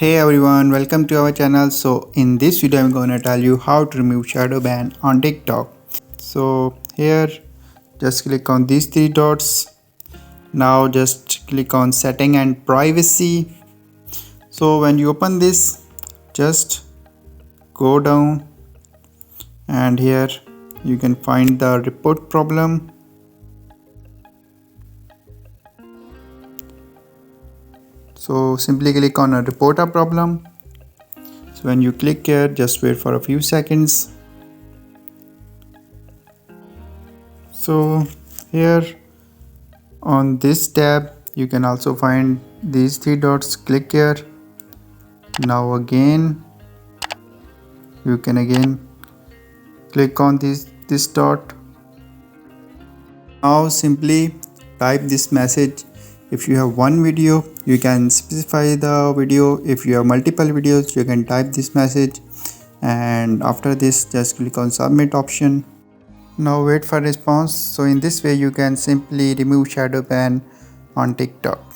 Hey everyone, welcome to our channel. So in this video I'm going to tell you how to remove shadow ban on TikTok. So here just click on these three dots. Now just click on setting and privacy. So when you open this, just go down and here you can find the report problem. So simply click on a report a problem. So when you click here, just wait for a few seconds. So here on this tab you can also find these three dots. Click here. Now again you can again click on this dot. Now simply type this message. If you have one video, you can specify the video. If you have multiple videos, you can type this message, and after this just click on submit option. Now wait for response. So in this way you can simply remove shadow ban on TikTok.